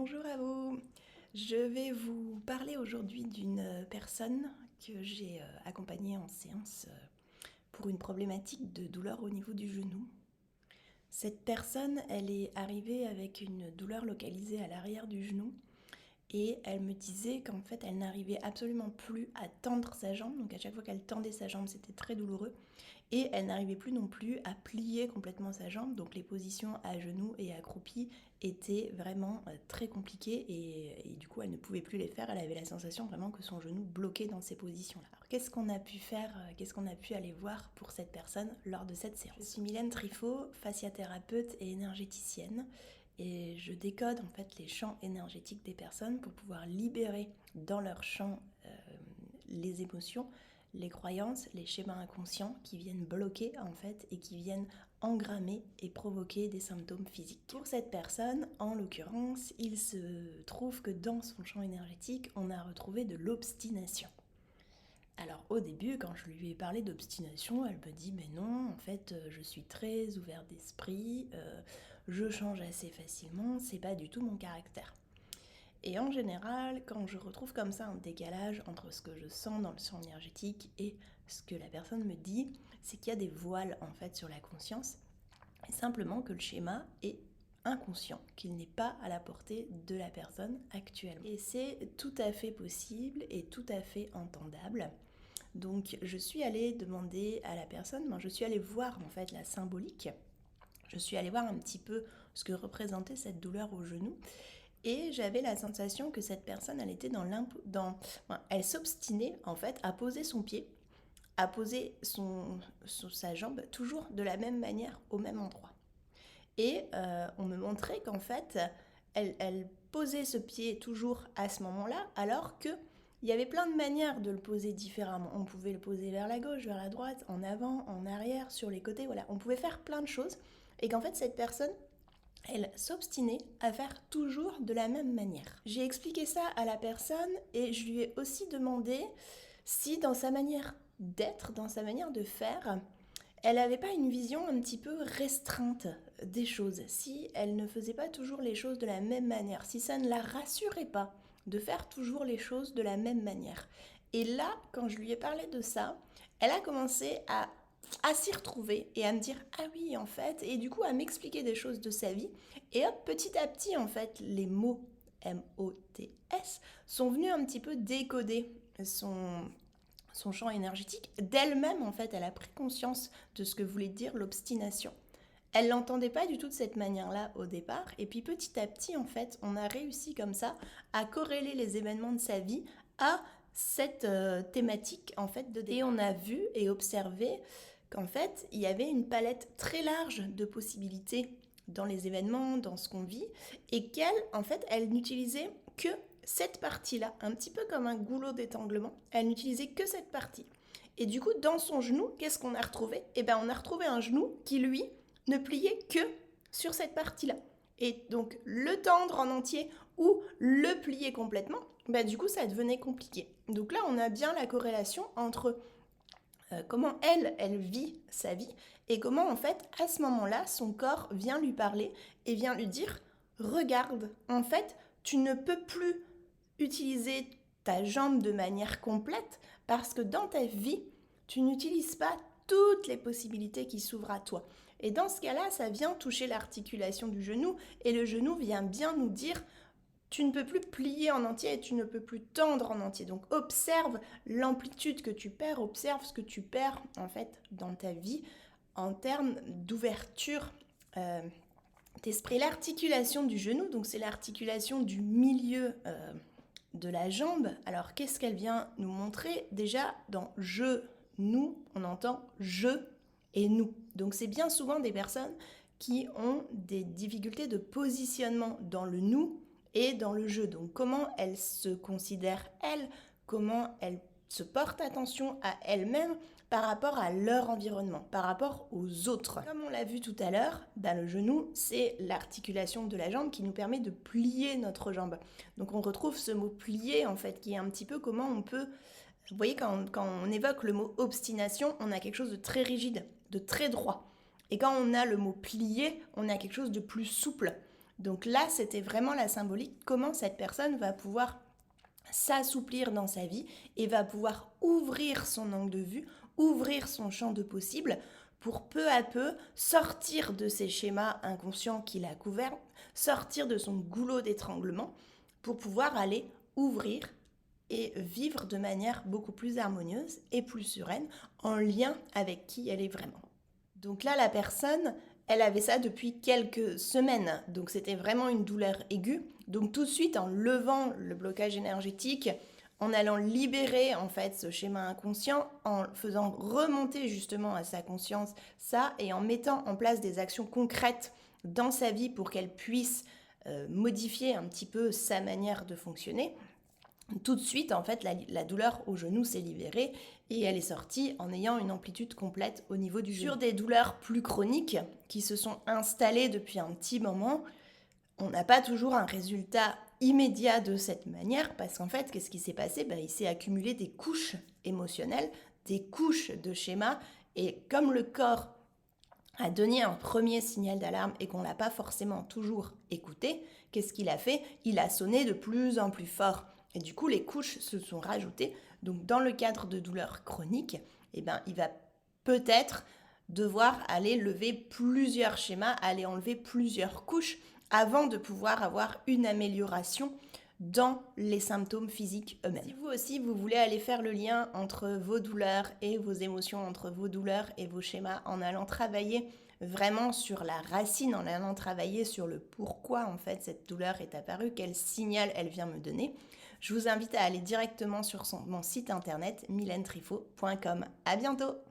Bonjour à vous. Je vais vous parler aujourd'hui d'une personne que j'ai accompagnée en séance pour une problématique de douleur au niveau du genou. Cette personne, elle est arrivée avec une douleur localisée à l'arrière du genou et elle me disait qu'en fait elle n'arrivait absolument plus à tendre sa jambe, donc à chaque fois qu'elle tendait sa jambe c'était très douloureux, et elle n'arrivait plus non plus à plier complètement sa jambe, donc les positions à genoux et accroupie étaient vraiment très compliquées et du coup elle ne pouvait plus les faire, elle avait la sensation vraiment que son genou bloquait dans ces positions-là. Alors qu'est-ce qu'on a pu faire, qu'est-ce qu'on a pu aller voir pour cette personne lors de cette séance? Je suis Mylène Trifot, fasciathérapeute et énergéticienne, et je décode en fait les champs énergétiques des personnes pour pouvoir libérer dans leur champ les émotions, les croyances, les schémas inconscients qui viennent bloquer en fait et qui viennent engrammer et provoquer des symptômes physiques. Pour cette personne, en l'occurrence, il se trouve que dans son champ énergétique, on a retrouvé de l'obstination. Alors au début, quand je lui ai parlé d'obstination, elle me dit mais non, en fait je suis très ouverte d'esprit, je change assez facilement, c'est pas du tout mon caractère. Et en général, quand je retrouve comme ça un décalage entre ce que je sens dans le champ énergétique et ce que la personne me dit, c'est qu'il y a des voiles en fait sur la conscience, et simplement que le schéma est inconscient, qu'il n'est pas à la portée de la personne actuellement. Et c'est tout à fait possible et tout à fait entendable. Donc je suis allée demander à la personne, je suis allée voir en fait la symbolique, je suis allée voir un petit peu ce que représentait cette douleur au genou, et j'avais la sensation que cette personne, elle était elle s'obstinait en fait à poser son pied, à poser sa jambe toujours de la même manière au même endroit. Et on me montrait qu'en fait, elle posait ce pied toujours à ce moment-là, alors que il y avait plein de manières de le poser différemment. On pouvait le poser vers la gauche, vers la droite, en avant, en arrière, sur les côtés, voilà. On pouvait faire plein de choses. Et qu'en fait, cette personne, elle s'obstinait à faire toujours de la même manière. J'ai expliqué ça à la personne et je lui ai aussi demandé si dans sa manière d'être, dans sa manière de faire, elle n'avait pas une vision un petit peu restreinte des choses, si elle ne faisait pas toujours les choses de la même manière, si ça ne la rassurait pas de faire toujours les choses de la même manière. Et là, quand je lui ai parlé de ça, elle a commencé à s'y retrouver et à me dire ah oui en fait, et du coup à m'expliquer des choses de sa vie, et hop, petit à petit en fait les mots M-O-T-S sont venus un petit peu décoder son champ énergétique. D'elle-même, en fait, elle a pris conscience de ce que voulait dire l'obstination. Elle l'entendait pas du tout de cette manière-là au départ, et puis petit à petit, en fait, on a réussi comme ça à corréler les événements de sa vie à cette thématique, en fait, de départ. Et on a vu et observé qu'en fait, il y avait une palette très large de possibilités dans les événements, dans ce qu'on vit, et qu'elle, en fait, elle n'utilisait que cette partie-là, un petit peu comme un goulot d'étranglement, elle n'utilisait que cette partie. Et du coup, dans son genou, qu'est-ce qu'on a retrouvé? Eh bien, on a retrouvé un genou qui, lui, ne pliait que sur cette partie-là. Et donc, le tendre en entier ou le plier complètement, bah, du coup, ça devenait compliqué. Donc là, on a bien la corrélation entre comment elle vit sa vie et comment, en fait, à ce moment-là, son corps vient lui parler et vient lui dire « Regarde, en fait, tu ne peux plus utiliser ta jambe de manière complète parce que dans ta vie, tu n'utilises pas toutes les possibilités qui s'ouvrent à toi. » Et dans ce cas-là, ça vient toucher l'articulation du genou et le genou vient bien nous dire tu ne peux plus plier en entier et tu ne peux plus tendre en entier. Donc observe l'amplitude que tu perds, observe ce que tu perds en fait dans ta vie en termes d'ouverture d'esprit. L'articulation du genou, donc c'est l'articulation du milieu de la jambe. Alors qu'est-ce qu'elle vient nous montrer? Déjà dans je, nous, on entend je et nous. Donc c'est bien souvent des personnes qui ont des difficultés de positionnement dans le nous et dans le je. Donc comment elles se considèrent elles, comment elles se portent attention à elles-mêmes par rapport à leur environnement, par rapport aux autres. Comme on l'a vu tout à l'heure, le genou, c'est l'articulation de la jambe qui nous permet de plier notre jambe. Donc on retrouve ce mot plier en fait, qui est un petit peu comment on peut... Vous voyez, quand on évoque le mot obstination, on a quelque chose de très rigide, de très droit. Et quand on a le mot plier, on a quelque chose de plus souple, Donc là, c'était vraiment la symbolique, comment cette personne va pouvoir s'assouplir dans sa vie et va pouvoir ouvrir son angle de vue, ouvrir son champ de possibles pour peu à peu sortir de ces schémas inconscients qui la gouvernent, sortir de son goulot d'étranglement pour pouvoir aller ouvrir et vivre de manière beaucoup plus harmonieuse et plus sereine en lien avec qui elle est vraiment. Donc là, la personne, elle avait ça depuis quelques semaines, donc c'était vraiment une douleur aiguë. Donc tout de suite, en levant le blocage énergétique, en allant libérer en fait ce schéma inconscient, en faisant remonter justement à sa conscience ça et en mettant en place des actions concrètes dans sa vie pour qu'elle puisse modifier un petit peu sa manière de fonctionner, tout de suite, en fait, la douleur au genou s'est libérée et elle est sortie en ayant une amplitude complète au niveau du genou. Sur des douleurs plus chroniques qui se sont installées depuis un petit moment, on n'a pas toujours un résultat immédiat de cette manière parce qu'en fait, qu'est-ce qui s'est passé ? Il s'est accumulé des couches émotionnelles, des couches de schémas et comme le corps a donné un premier signal d'alarme et qu'on ne l'a pas forcément toujours écouté, qu'est-ce qu'il a fait ? Il a sonné de plus en plus fort. Et du coup, les couches se sont rajoutées. Donc, dans le cadre de douleurs chroniques, il va peut-être devoir aller lever plusieurs schémas, aller enlever plusieurs couches avant de pouvoir avoir une amélioration dans les symptômes physiques eux-mêmes. Si vous aussi, vous voulez aller faire le lien entre vos douleurs et vos émotions, entre vos douleurs et vos schémas, en allant travailler vraiment sur la racine, en allant travailler sur le pourquoi en fait cette douleur est apparue, quel signal elle vient me donner, je vous invite à aller directement sur mon site internet milentrifo.com. À bientôt!